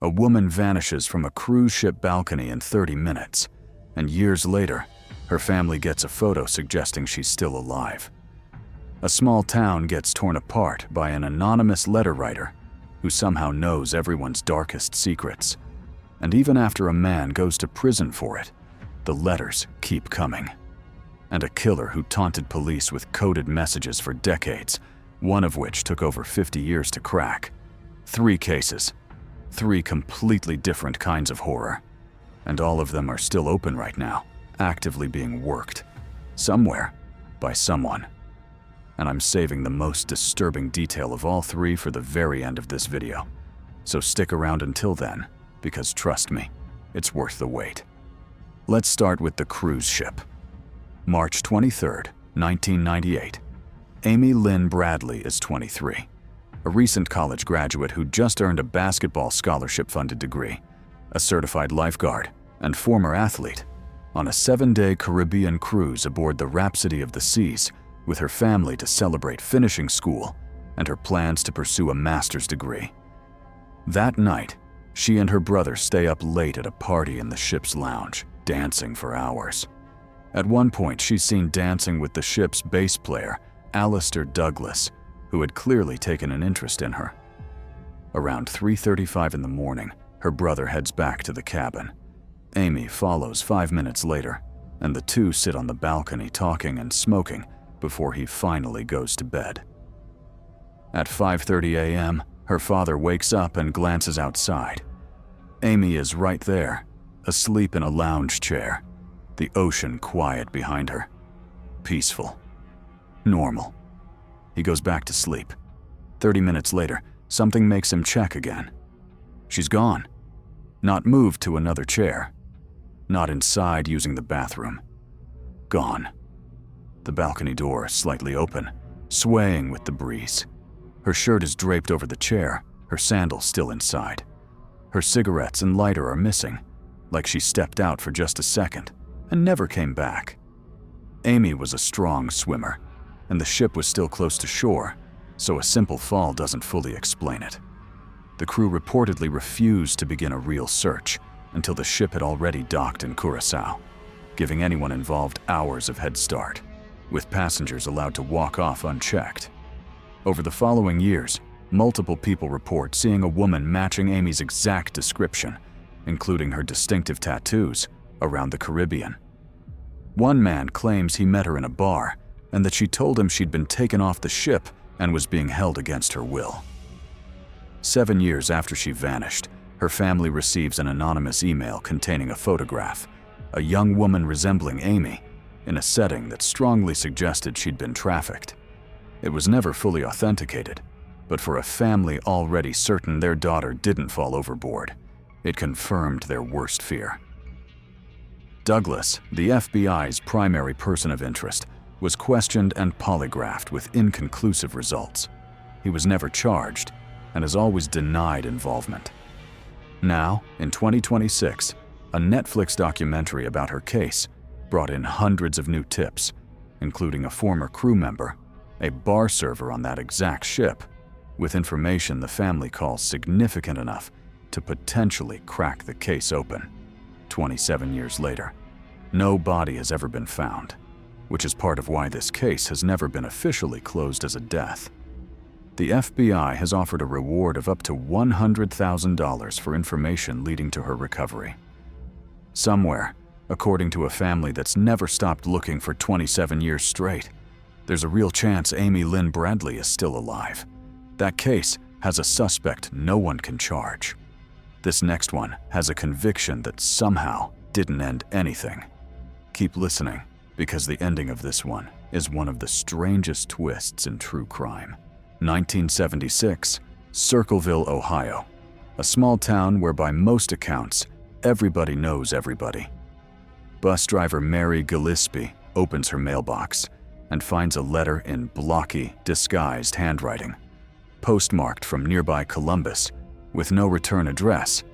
A woman vanishes from a cruise ship balcony in 30 minutes, and years later, her family gets a photo suggesting she's still alive. A small town gets torn apart by an anonymous letter writer who somehow knows everyone's darkest secrets. And even after a man goes to prison for it, the letters keep coming. And a killer who taunted police with coded messages for decades, one of which took over 50 years to crack. 3 cases, 3 completely different kinds of horror. And all of them are still open right now, actively being worked, somewhere, by someone. And I'm saving the most disturbing detail of all 3 for the very end of this video. So stick around until then, because trust me, it's worth the wait. Let's start with the cruise ship. March 23rd, 1998. Amy Lynn Bradley is 23, a recent college graduate who just earned a basketball scholarship-funded degree, a certified lifeguard, and former athlete, on a 7-day Caribbean cruise aboard the Rhapsody of the Seas with her family to celebrate finishing school and her plans to pursue a master's degree. That night, she and her brother stay up late at a party in the ship's lounge, dancing for hours. At one point, she's seen dancing with the ship's bass player, Alistair Douglas, who had clearly taken an interest in her. Around 3:35 in the morning, her brother heads back to the cabin. Amy follows 5 minutes later, and the two sit on the balcony talking and smoking before he finally goes to bed. At 5:30 a.m., her father wakes up and glances outside. Amy is right there, asleep in a lounge chair, the ocean quiet behind her. Peaceful. Normal. He goes back to sleep. 30 minutes later, something makes him check again. She's gone. Not moved to another chair. Not inside using the bathroom. Gone. The balcony door slightly open, swaying with the breeze. Her shirt is draped over the chair, her sandals still inside. Her cigarettes and lighter are missing, like she stepped out for just a second and never came back. Amy was a strong swimmer, and the ship was still close to shore, so a simple fall doesn't fully explain it. The crew reportedly refused to begin a real search until the ship had already docked in Curaçao, giving anyone involved hours of head start, with passengers allowed to walk off unchecked. Over the following years, multiple people report seeing a woman matching Amy's exact description, including her distinctive tattoos, around the Caribbean. One man claims he met her in a bar and that she told him she'd been taken off the ship and was being held against her will. 7 years after she vanished, her family receives an anonymous email containing a photograph, a young woman resembling Amy, in a setting that strongly suggested she'd been trafficked. It was never fully authenticated, but for a family already certain their daughter didn't fall overboard, it confirmed their worst fear. Douglas, the FBI's primary person of interest, was questioned and polygraphed with inconclusive results. He was never charged and has always denied involvement. Now, in 2026, a Netflix documentary about her case brought in hundreds of new tips, including a former crew member, a bar server on that exact ship, with information the family calls significant enough to potentially crack the case open. 27 years later, no body has ever been found, which is part of why this case has never been officially closed as a death. The FBI has offered a reward of up to $100,000 for information leading to her recovery. Somewhere, according to a family that's never stopped looking for 27 years straight, there's a real chance Amy Lynn Bradley is still alive. That case has a suspect no one can charge. This next one has a conviction that somehow didn't end anything. Keep listening, because the ending of this one is one of the strangest twists in true crime. 1976, Circleville, Ohio, a small town where by most accounts, everybody knows everybody. Bus driver Mary Gillespie opens her mailbox and finds a letter in blocky, disguised handwriting, postmarked from nearby Columbus, with no return address,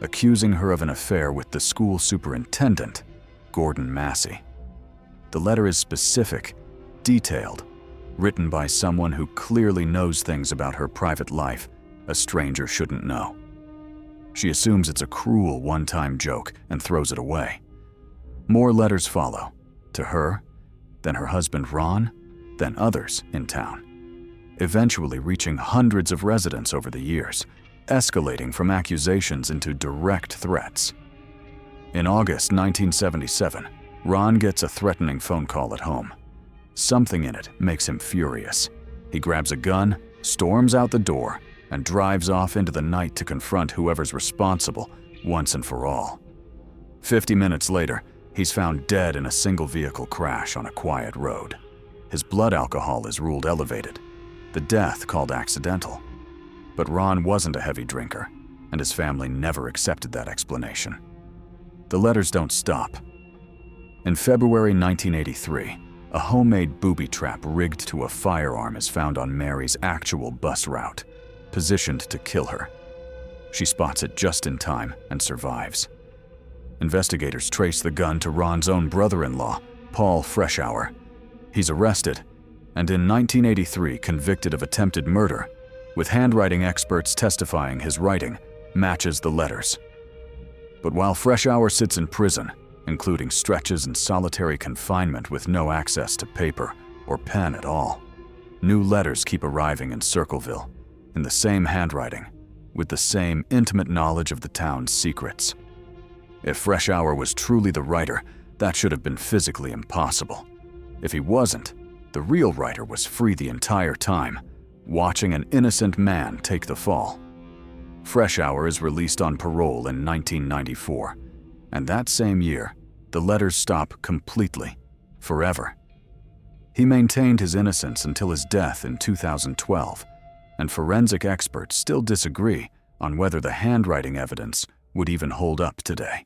accusing her of an affair with the school superintendent, Gordon Massey. The letter is specific, detailed, written by someone who clearly knows things about her private life a stranger shouldn't know. She assumes it's a cruel one-time joke and throws it away. More letters follow, to her, then her husband Ron, then others in town, eventually reaching hundreds of residents over the years, escalating from accusations into direct threats. In August 1977, Ron gets a threatening phone call at home. Something in it makes him furious. He grabs a gun, storms out the door, and drives off into the night to confront whoever's responsible once and for all. 50 minutes later, he's found dead in a single-vehicle crash on a quiet road. His blood alcohol is ruled elevated, the death called accidental. But Ron wasn't a heavy drinker, and his family never accepted that explanation. The letters don't stop. In February 1983, a homemade booby trap rigged to a firearm is found on Mary's actual bus route, positioned to kill her. She spots it just in time and survives. Investigators trace the gun to Ron's own brother-in-law, Paul Freshour. He's arrested, and in 1983 convicted of attempted murder, with handwriting experts testifying his writing matches the letters. But while Freshour sits in prison, including stretches in solitary confinement with no access to paper or pen at all, new letters keep arriving in Circleville, in the same handwriting, with the same intimate knowledge of the town's secrets. If Freshour was truly the writer, that should have been physically impossible. If he wasn't, the real writer was free the entire time, watching an innocent man take the fall. Freshour is released on parole in 1994, and that same year, the letters stop completely, forever. He maintained his innocence until his death in 2012, and forensic experts still disagree on whether the handwriting evidence would even hold up today.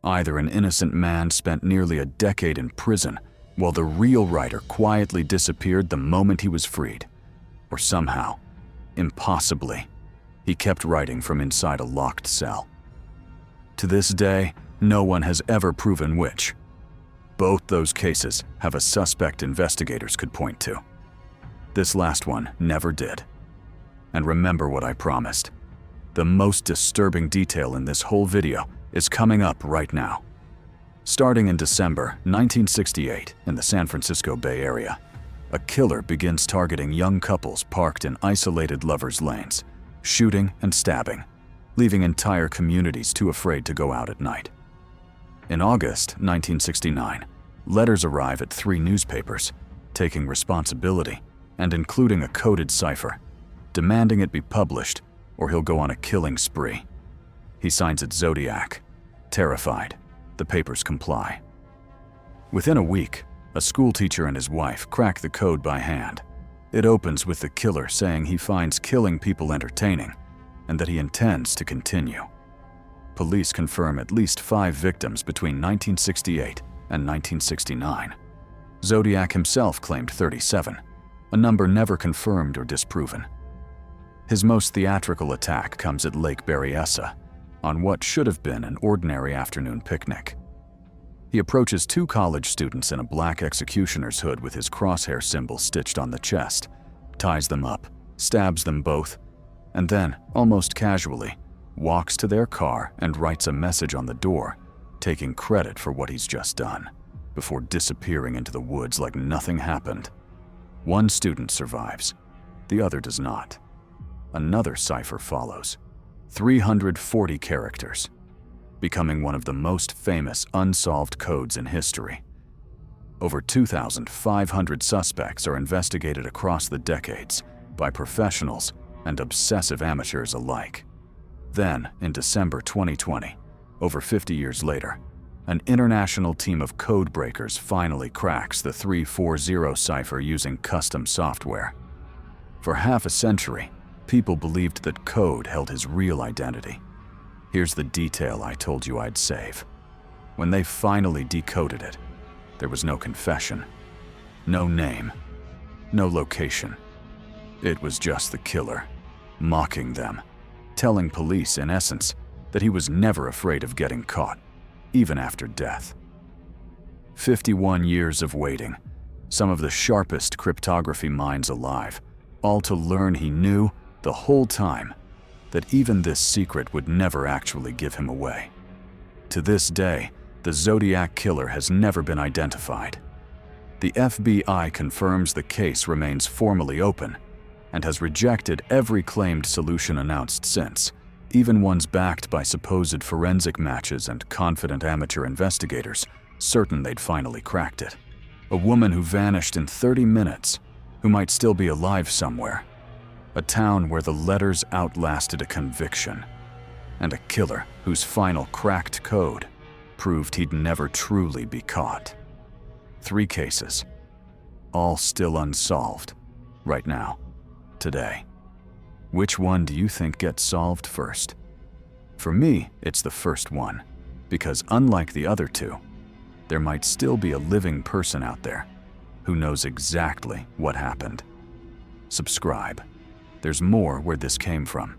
Either an innocent man spent nearly a decade in prison while the real writer quietly disappeared the moment he was freed, or somehow, impossibly, he kept writing from inside a locked cell. To this day, no one has ever proven which. Both those cases have a suspect investigators could point to. This last one never did. And remember what I promised. The most disturbing detail in this whole video is coming up right now. Starting in December 1968 in the San Francisco Bay Area, a killer begins targeting young couples parked in isolated lovers' lanes, shooting and stabbing, leaving entire communities too afraid to go out at night. In August 1969, letters arrive at 3 newspapers, taking responsibility and including a coded cipher, demanding it be published or he'll go on a killing spree. He signs it Zodiac. Terrified, the papers comply. Within a week, a schoolteacher and his wife crack the code by hand. It opens with the killer saying he finds killing people entertaining and that he intends to continue. Police confirm at least 5 victims between 1968 and 1969. Zodiac himself claimed 37, a number never confirmed or disproven. His most theatrical attack comes at Lake Berryessa, on what should have been an ordinary afternoon picnic. He approaches 2 college students in a black executioner's hood with his crosshair symbol stitched on the chest, ties them up, stabs them both, and then, almost casually, walks to their car and writes a message on the door, taking credit for what he's just done, before disappearing into the woods like nothing happened. One student survives, the other does not. Another cipher follows, 340 characters, becoming one of the most famous unsolved codes in history. Over 2,500 suspects are investigated across the decades by professionals and obsessive amateurs alike. Then, in December 2020, over 50 years later, an international team of code breakers finally cracks the 340 cipher using custom software. For half a century, people believed that code held his real identity. Here's the detail I told you I'd save. When they finally decoded it, there was no confession, no name, no location. It was just the killer, mocking them, telling police, in essence, that he was never afraid of getting caught, even after death. 51 years of waiting, some of the sharpest cryptography minds alive, all to learn he knew the whole time that even this secret would never actually give him away. To this day, the Zodiac Killer has never been identified. The FBI confirms the case remains formally open and has rejected every claimed solution announced since, even ones backed by supposed forensic matches and confident amateur investigators, certain they'd finally cracked it. A woman who vanished in 30 minutes, who might still be alive somewhere. A town where the letters outlasted a conviction. And a killer whose final cracked code proved he'd never truly be caught. 3 cases, all still unsolved, right now, today. Which one do you think gets solved first? For me, it's the first one, because unlike the other 2, there might still be a living person out there who knows exactly what happened. Subscribe. There's more where this came from.